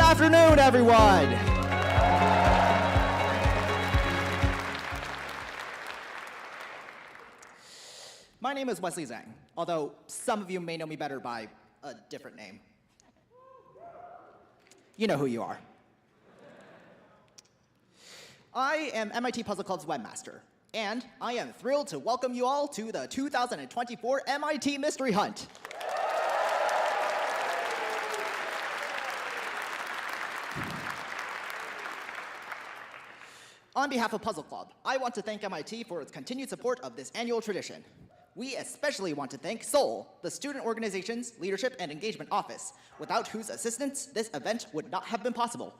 Good afternoon, everyone. My name is Wesley Zhang, although some of you may know me better by a different name. You know who you are. I am MIT Puzzle Club's webmaster, and I am thrilled to welcome you all to the 2024 MIT Mystery Hunt. On behalf of Puzzle Club, I want to thank MIT for its continued support of this annual tradition. We especially want to thank SOUL, the Student Organization's Leadership and Engagement Office, without whose assistance this event would not have been possible.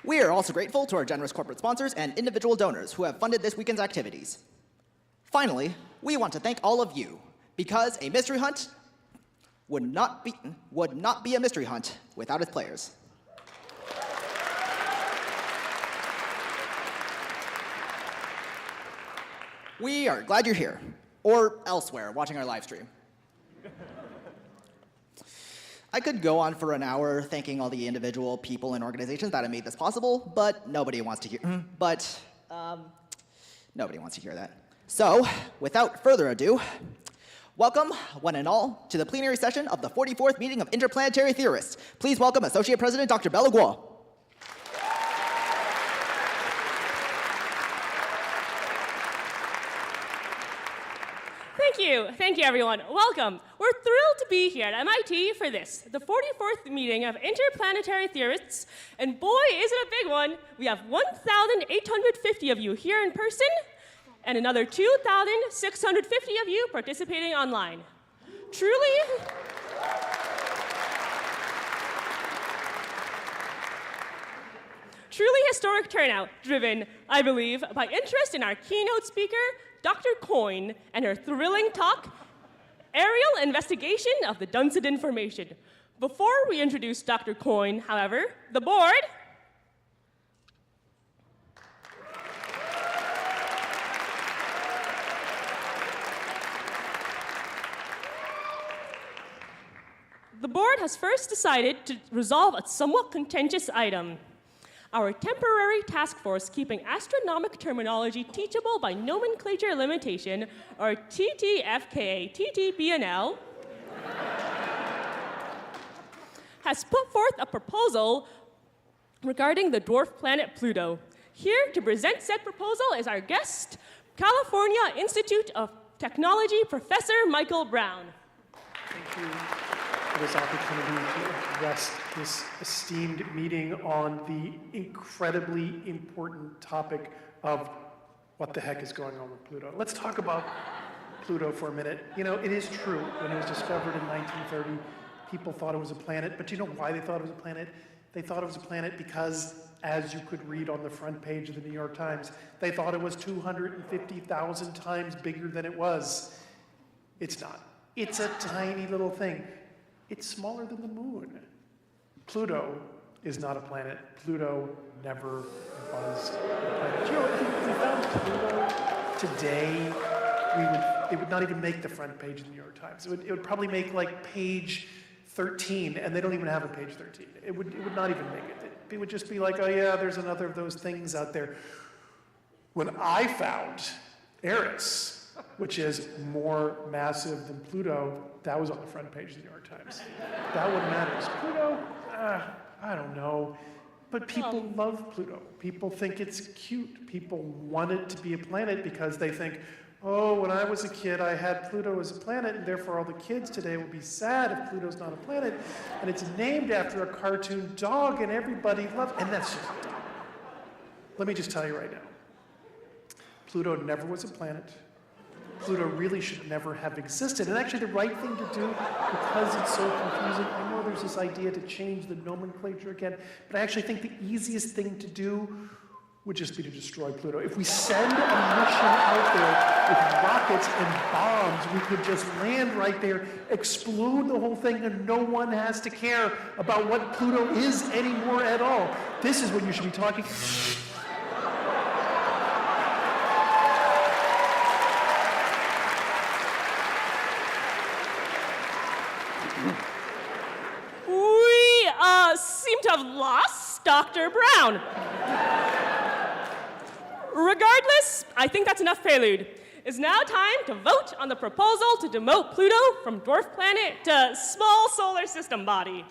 We are also grateful to our generous corporate sponsors and individual donors who have funded this weekend's activities. Finally, we want to thank all of you, because a mystery hunt would not be a mystery hunt without its players. We are glad you're here, or elsewhere, watching our live stream. I could go on for an hour thanking all the individual people and organizations that have made this possible, but nobody wants to hear. Nobody wants to hear that. So, without further ado, welcome, one and all, to the plenary session of the 44th meeting of Interplanetary Theorists. Please welcome Associate President Dr. Bella Guo. Thank you, everyone. Welcome. We're thrilled to be here at MIT for this, the 44th meeting of Interplanetary Theorists, and boy, is it a big one. We have 1,850 of you here in person, and another 2,650 of you participating online. Truly historic turnout, driven, I believe, by interest in our keynote speaker, Dr. Coyne, and her thrilling talk, Aerial Investigation of the Dunsand Information. Before we introduce Dr. Coyne, however, the board has first decided to resolve a somewhat contentious item. Our temporary task force keeping astronomic terminology teachable by nomenclature limitation, or TTFKA-TTBNL, has put forth a proposal regarding the dwarf planet Pluto. Here to present said proposal is our guest, California Institute of Technology Professor Michael Brown. Thank you for this opportunity to address this esteemed meeting on the incredibly important topic of what the heck is going on with Pluto. Let's talk about Pluto for a minute. You know, it is true, when it was discovered in 1930, people thought it was a planet, but do you know why they thought it was a planet? They thought it was a planet because, as you could read on the front page of the New York Times, they thought it was 250,000 times bigger than it was. It's not. It's a tiny little thing. It's smaller than the moon. Pluto is not a planet. Pluto never was a planet. You know, if we found Pluto today, it would not even make the front page of the New York Times. It would probably make like page 13, and they don't even have a page 13. It would not even make it. It would just be like, oh yeah, there's another of those things out there. When I found Eris, which is more massive than Pluto, that was on the front page of the New York Times. That what matters. Pluto, I don't know. But people love Pluto. People think it's cute. People want it to be a planet because they think, oh, when I was a kid, I had Pluto as a planet, and therefore all the kids today will be sad if Pluto's not a planet. And it's named after a cartoon dog, and everybody loves it. And that's just dumb. Let me just tell you right now. Pluto never was a planet. Pluto really should never have existed. And actually the right thing to do, because it's so confusing, I know there's this idea to change the nomenclature again, but I actually think the easiest thing to do would just be to destroy Pluto. If we send a mission out there with rockets and bombs, we could just land right there, explode the whole thing, and no one has to care about what Pluto is anymore at all. This is what you should be talking. have lost Dr. Brown. Regardless, I think that's enough prelude. It's now time to vote on the proposal to demote Pluto from dwarf planet to small solar system body.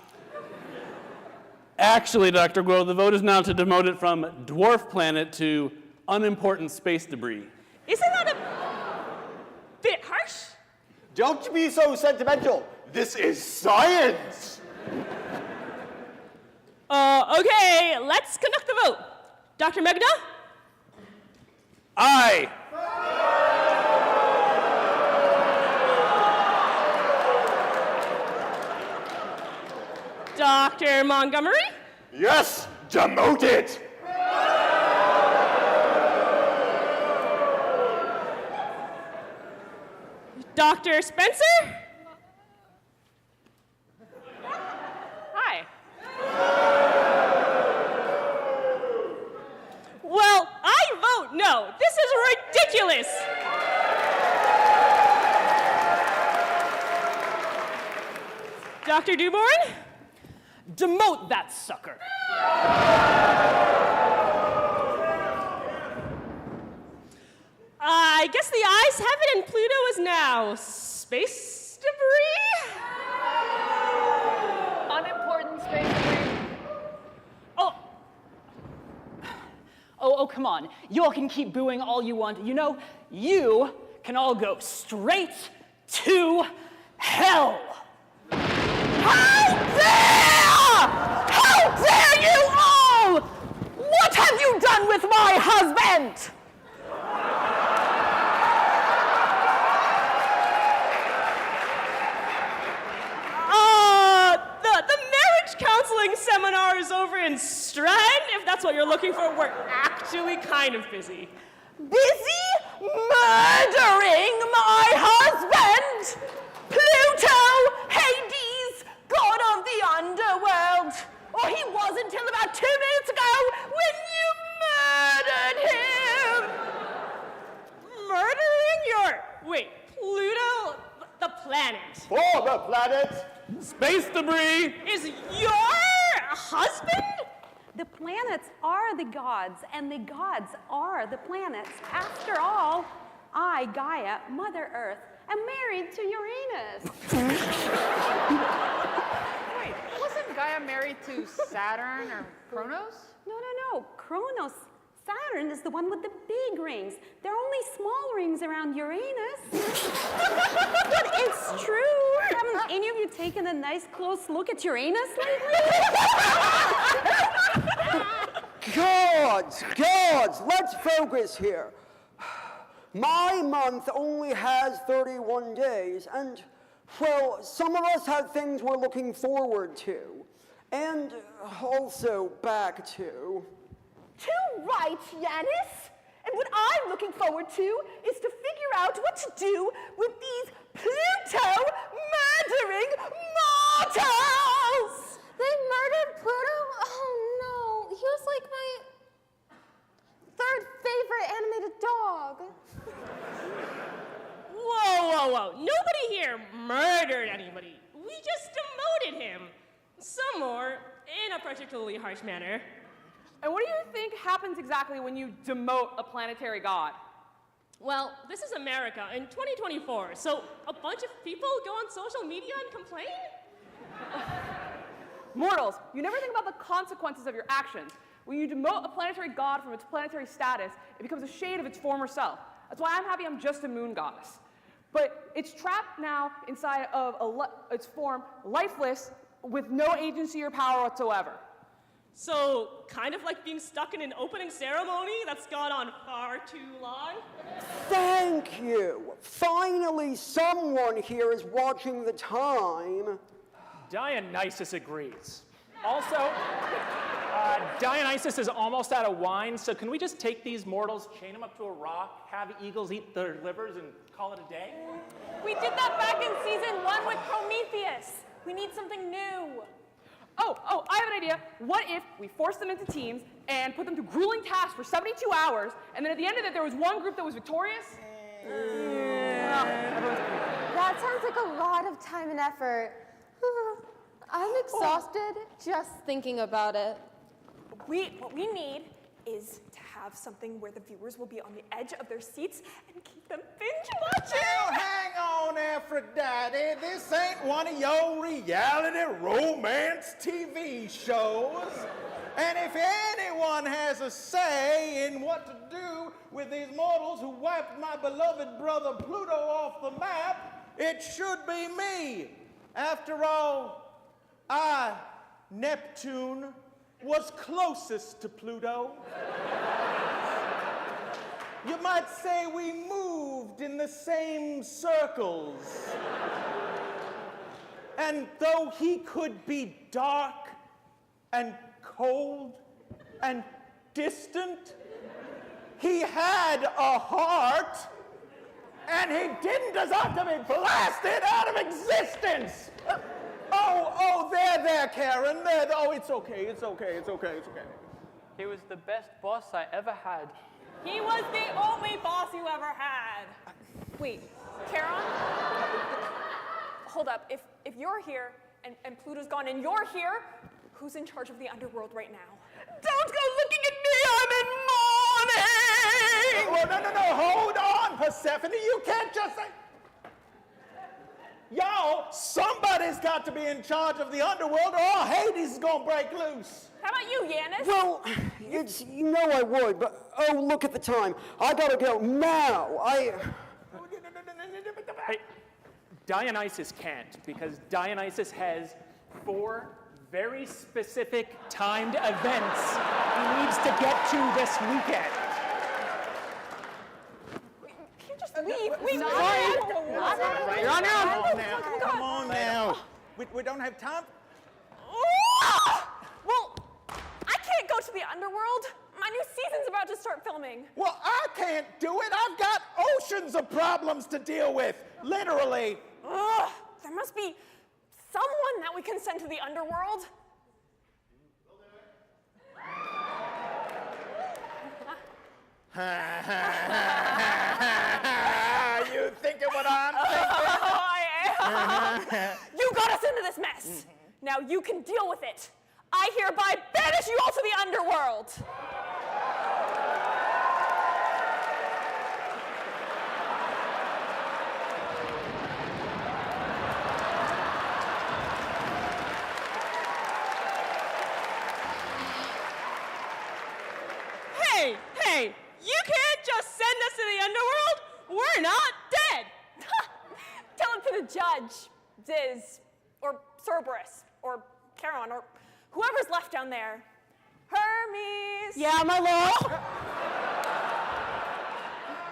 Actually, Dr. Guo, the vote is now to demote it from dwarf planet to unimportant space debris. Isn't that a bit harsh? Don't be so sentimental. This is science. Okay, let's conduct the vote. Dr. Megna? Aye. Dr. Montgomery? Yes, demote it. Dr. Spencer? Hi. Well, I vote no. This is ridiculous. Dr. Duborn? Demote that sucker. I guess the ayes have it and Pluto is now space debris? Unimportant space debris. Oh, come on. You all can keep booing all you want. You know, you can all go straight to hell. How dare! How dare you all! What have you done with my husband? The marriage counseling seminar is over in Strand. If that's what you're looking for, we're actually kind of busy. Busy murdering my husband! Pluto, Hades, god of the underworld. Or he was until about 2 minutes ago when you murdered him! Murdering your... Wait, Pluto, the planet, For the planet. Space debris. is your husband? The planets are the gods, and the gods are the planets. After all, I, Gaia, Mother Earth, am married to Uranus. Wait, wasn't Gaia married to Saturn or Kronos? No. Kronos, Saturn is the one with the big rings. There are only small rings around Uranus. But it's true. Haven't any of you taken a nice close look at Uranus lately? Gods, let's focus here. My month only has 31 days, and, well, some of us have things we're looking forward to, and also back to. Too right, Yanis. And what I'm looking forward to is to figure out what to do with these Pluto murdering mortals! They murdered Pluto? Oh no, he was like my third favorite animated dog. Whoa. Nobody here murdered anybody. We just demoted him. Some more, in a particularly harsh manner. And what do you think happens exactly when you demote a planetary god? Well, this is America in 2024, so a bunch of people go on social media and complain? Mortals, you never think about the consequences of your actions. When you demote a planetary god from its planetary status, it becomes a shade of its former self. That's why I'm happy I'm just a moon goddess. But it's trapped now inside of its form, lifeless, with no agency or power whatsoever. So, kind of like being stuck in an opening ceremony that's gone on far too long? Thank you. Finally, someone here is watching the time. Dionysus agrees. Also, Dionysus is almost out of wine, so can we just take these mortals, chain them up to a rock, have eagles eat their livers, and call it a day? We did that back in season 1 with Prometheus. We need something new. Oh, I have an idea. What if we forced them into teams and put them through grueling tasks for 72 hours, and then at the end of it, there was one group that was victorious? That sounds like a lot of time and effort. I'm exhausted just thinking about it. What we need is to have something where the viewers will be on the edge of their seats and keep them binge watching. Now, hang on, Aphrodite. This ain't one of your reality romance TV shows. And if anyone has a say in what to do with these mortals who wiped my beloved brother Pluto off the map, it should be me. After all, I, Neptune, was closest to Pluto. You might say we moved in the same circles. And though he could be dark and cold and distant, he had a heart, and he didn't deserve to be blasted out of existence. There, Karen. There. Oh, it's okay. He was the best boss I ever had. He was the only boss you ever had. Wait, Charon? Hold up. If you're here and Pluto's gone and you're here, who's in charge of the underworld right now? Don't go looking at me, I'm in mourning! Oh, no, hold on, Persephone. You can't just say... Y'all, somebody's got to be in charge of the underworld or Hades is gonna break loose. How about you, Yanis? Well, you know I would, but oh, look at the time. I gotta go now. Hey, Dionysus can't, because Dionysus has 4 very specific timed events he needs to get to this weekend. You can't just leave. You're on your own. Come on now. We don't have time. Well, I can't go to the underworld. My new season's about to start filming. Well, I can't do it. I've got oceans of problems to deal with, literally. Ugh, there must be someone that we can send to the underworld. You thinking what I'm thinking? I am. You got us into this mess. Now you can deal with it. I hereby banish you all to the underworld. Hey, you can't just send us to the underworld. We're not dead. Tell it to the judge, Diz, or Cerberus, or Charon, or whoever's left down there. Hermes! Yeah, my lord.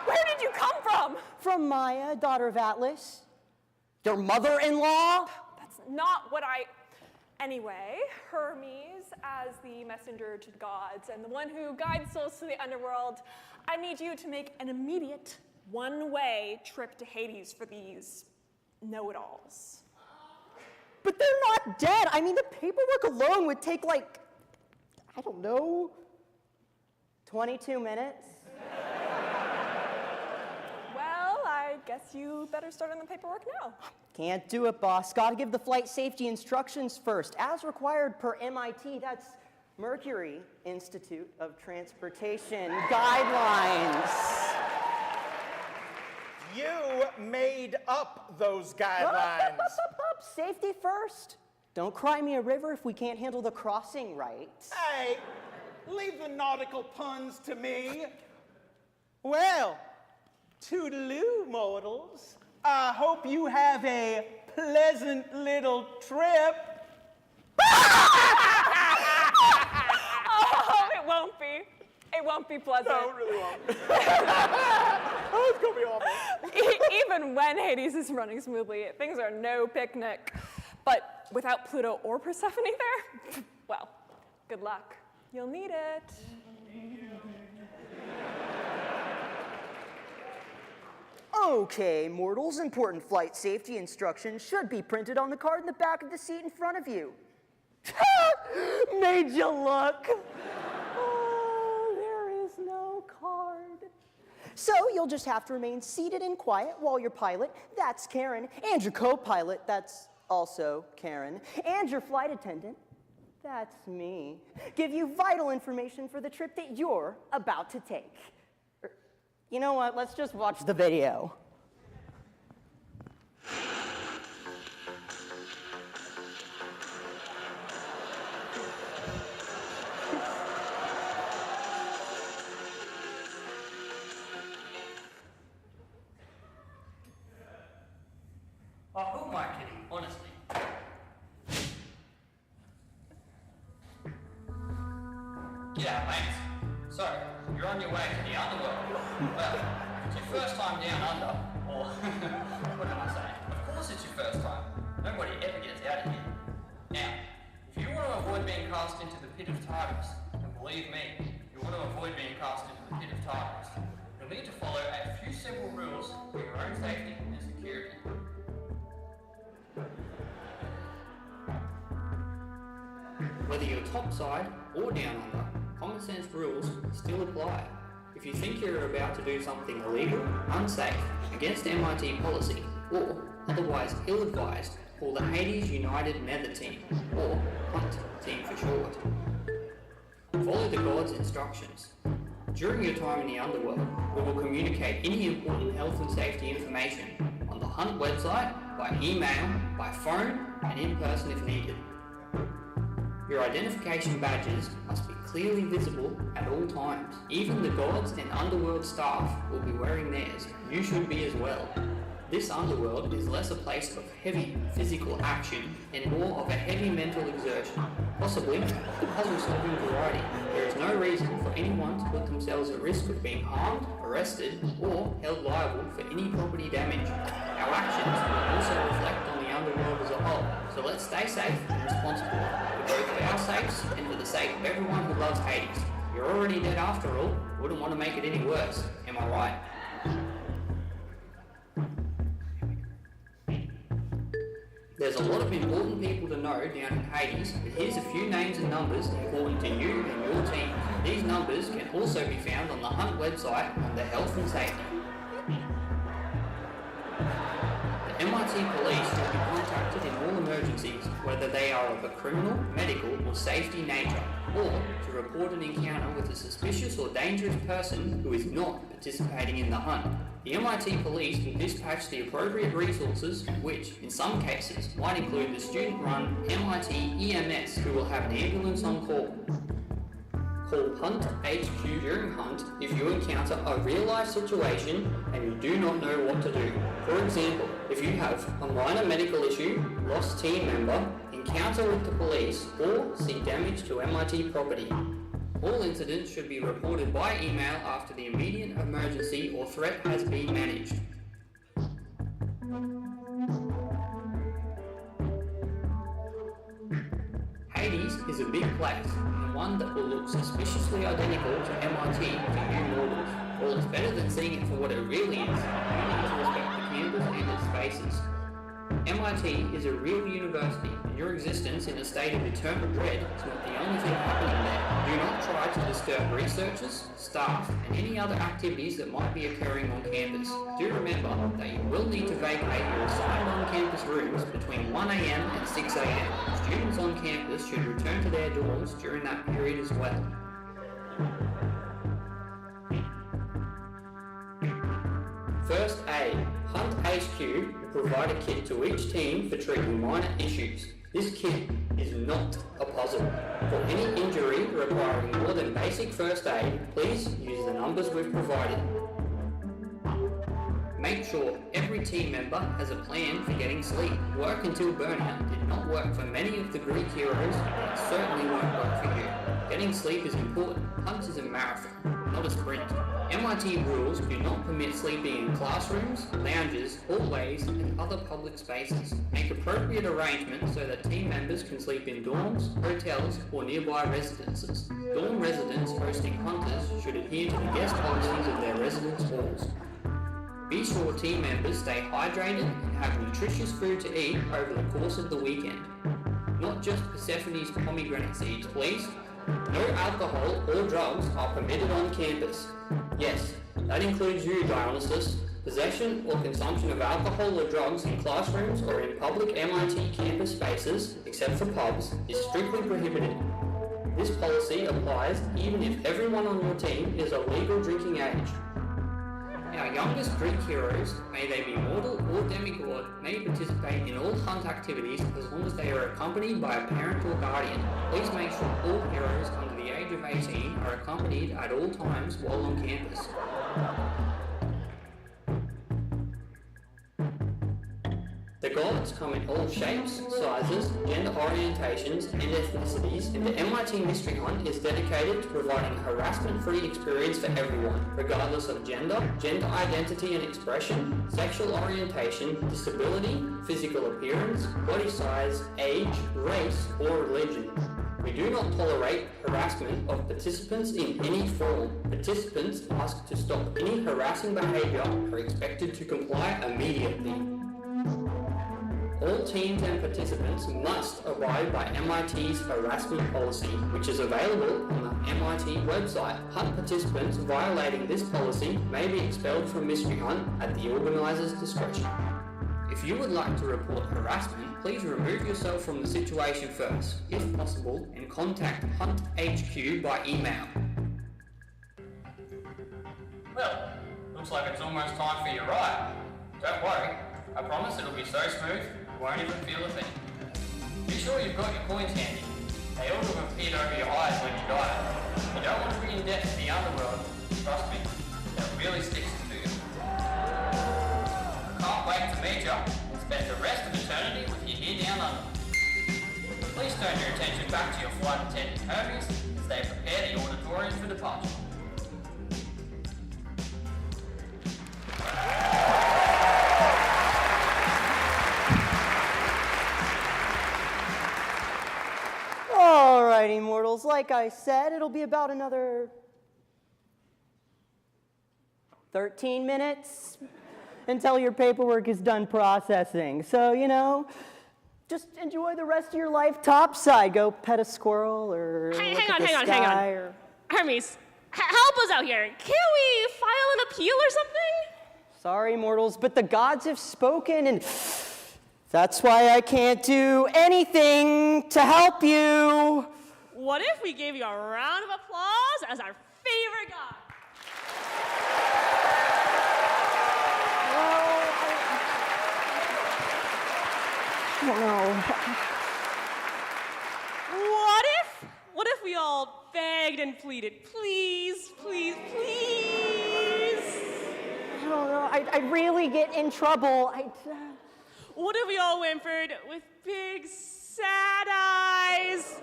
Where did you come from? From Maya, daughter of Atlas. Your mother-in-law? That's not what I... Anyway, Hermes, as the messenger to the gods and the one who guides souls to the underworld, I need you to make an immediate, one-way trip to Hades for these know-it-alls. But they're not dead. I mean, the paperwork alone would take, like, I don't know, 22 minutes. Well, I guess you better start on the paperwork now. Can't do it, boss. Gotta give the flight safety instructions first, as required per MIT. That's Mercury Institute of Transportation guidelines. You made up those guidelines. Up. Safety first. Don't cry me a river if we can't handle the crossing right. Hey, leave the nautical puns to me. Well, toodaloo, mortals. I hope you have a pleasant little trip. Oh, it won't be. It won't be pleasant. No, it really won't. Oh, it's gonna be awful. Even when Hades is running smoothly, things are no picnic. But without Pluto or Persephone there, well, good luck. You'll need it. Okay, mortals, important flight safety instructions should be printed on the card in the back of the seat in front of you. Made you look. Oh, there is no card. So you'll just have to remain seated and quiet while your pilot, that's Karen, and your co-pilot, that's also Karen, and your flight attendant, that's me, give you vital information for the trip that you're about to take. You know what? Let's just watch the video. Oh, who am I kidding, honestly? G'day, mates. So, you're on your way to the underworld. Well, it's your first time down under, or what am I saying? Of course it's your first time. Nobody ever gets out of here. Now, if you want to avoid being cast into the pit of Tartarus, and believe me, you want to avoid being cast into the pit of Tartarus, you'll need to follow a few simple rules for your own safety and security. Whether you're topside or down under, common sense rules still apply. If you think you're about to do something illegal, unsafe, against MIT policy, or otherwise ill-advised, call the Hades United Nether Team, or HUNT Team for short. Follow the God's instructions. During your time in the underworld, we will communicate any important health and safety information on the HUNT website, by email, by phone, and in person if needed. Your identification badges must be clearly visible at all times. Even the gods and underworld staff will be wearing theirs. You should be as well. This underworld is less a place of heavy physical action and more of a heavy mental exertion, possibly the puzzle-solving variety. There is no reason for anyone to put themselves at risk of being harmed, arrested, or held liable for any property damage. Our actions will also reflect on the underworld as a whole, so let's stay safe and responsible, for both our sakes and for the sake of everyone who loves Hades. You're already dead after all, wouldn't want to make it any worse, am I right? There's a lot of important people to know down in Hades, but here's a few names and numbers important to you and your team. These numbers can also be found on the HUNT website under Health and Safety. The MIT police will be contacted in all emergencies, whether they are of a criminal, medical, or safety nature, or to report an encounter with a suspicious or dangerous person who is not participating in the hunt. The MIT police will dispatch the appropriate resources, which, in some cases, might include the student-run MIT EMS, who will have an ambulance on call. Call HUNT HQ during HUNT if you encounter a real-life situation and you do not know what to do. For example, if you have a minor medical issue, lost team member, encounter with the police, or see damage to MIT property. All incidents should be reported by email after the immediate emergency or threat has been managed. Hades is a big place, and one that will look suspiciously identical to MIT to you mortals. Well, it's better than seeing it for what it really is. You need to respect the campus and its spaces. MIT is a real university, and your existence in a state of eternal dread is not the only thing happening there. Do not try to disturb researchers, staff, and any other activities that might be occurring on campus. Do remember that you will need to vacate your assigned on-campus rooms between 1 a.m. and 6 a.m. Students on campus should return to their dorms during that period as well. First aid. HUNT HQ will provide a kit to each team for treating minor issues. This kit is not a puzzle. For any injury requiring more than basic first aid, please use the numbers we've provided. Make sure every team member has a plan for getting sleep. Work until burnout did not work for many of the Greek heroes, and it certainly won't work for you. Getting sleep is important. HUNT is a marathon, not a sprint. MIT rules do not permit sleeping in classrooms, lounges, hallways, and other public spaces. Make appropriate arrangements so that team members can sleep in dorms, hotels, or nearby residences. Dorm residents hosting hunters should adhere to the guest policies of their residence halls. Be sure team members stay hydrated and have nutritious food to eat over the course of the weekend. Not just Persephone's pomegranate seeds, please. No alcohol or drugs are permitted on campus. Yes, that includes you, Dionysus. Possession or consumption of alcohol or drugs in classrooms or in public MIT campus spaces, except for pubs, is strictly prohibited. This policy applies even if everyone on your team is of legal drinking age. Our youngest Greek heroes, may they be mortal or demigod, may participate in all hunt activities as long as they are accompanied by a parent or guardian. Please make sure all heroes under the age of 18 are accompanied at all times while on campus. The gods come in all shapes, sizes, gender orientations, and ethnicities, and the MIT Mystery Hunt is dedicated to providing a harassment-free experience for everyone, regardless of gender, gender identity and expression, sexual orientation, disability, physical appearance, body size, age, race, or religion. We do not tolerate harassment of participants in any form. Participants asked to stop any harassing behaviour are expected to comply immediately. All teams and participants must abide by MIT's harassment policy, which is available on the MIT website. Hunt participants violating this policy may be expelled from Mystery Hunt at the organiser's discretion. If you would like to report harassment, please remove yourself from the situation first, if possible, and contact Hunt HQ by email. Well, looks like it's almost time for your ride. Don't worry, I promise it'll be so smooth, you won't even feel a thing. Be sure you've got your coins handy. They ought to have appeared over your eyes when you died. You don't want to be in debt to the underworld, trust me, that really sticks to you. I can't wait to meet you and spend the rest of eternity with you here down under. Please turn your attention back to your flight attendant homies as they prepare the auditorium for departure. Alrighty, mortals, like I said, it'll be about another 13 minutes until your paperwork is done processing. So, you know, just enjoy the rest of your life topside. Go pet a squirrel or Hang sky. on. Or... Hermes, help us out here. Can't we file an appeal or something? Sorry, mortals, but the gods have spoken, and that's why I can't do anything to help you. What if we gave you a round of applause as our favorite god? I don't know. What if we all begged and pleaded, please, please, please? I don't know. I'd really get in trouble. What if we all whimpered with big sad eyes?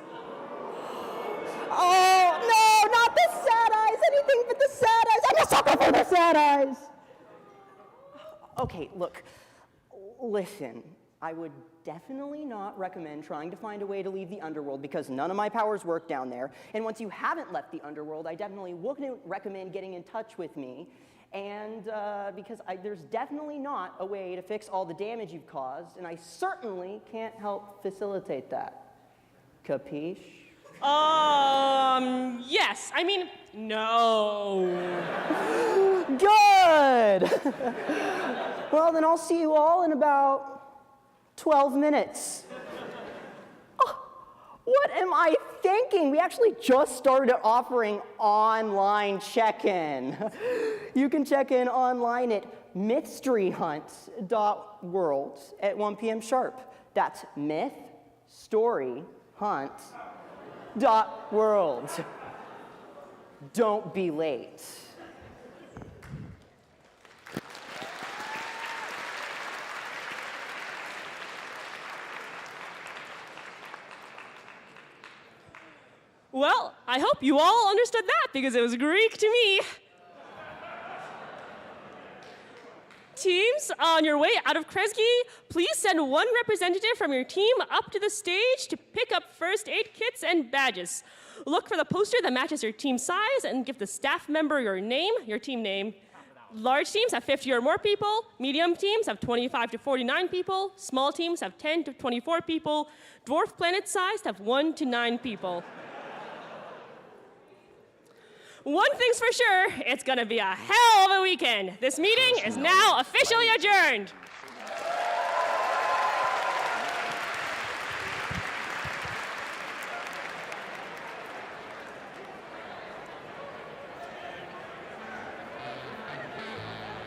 Oh, no, not the sad eyes. Anything but the sad eyes. I'm a sucker for the sad eyes. Okay, look, listen. I would definitely not recommend trying to find a way to leave the underworld because none of my powers work down there. And once you haven't left the underworld, I definitely wouldn't recommend getting in touch with me. And because there's definitely not a way to fix all the damage you've caused, and I certainly can't help facilitate that. Capiche? Yes. I mean, no. Good! Well, then I'll see you all in about 12 minutes. Oh, what am I thinking? We actually just started offering online check-in. You can check in online at mysteryhunt.world at 1 p.m. sharp. That's mysteryhunt.world. Don't be late. Well, I hope you all understood that because it was Greek to me. Teams, on your way out of Kresge, please send one representative from your team up to the stage to pick up first aid kits and badges. Look for the poster that matches your team size and give the staff member your name, your team name. Large teams have 50 or more people. Medium teams have 25 to 49 people. Small teams have 10 to 24 people. Dwarf planet sized have 1 to 9 people. One thing's for sure, it's gonna be a hell of a weekend. This meeting is now officially adjourned.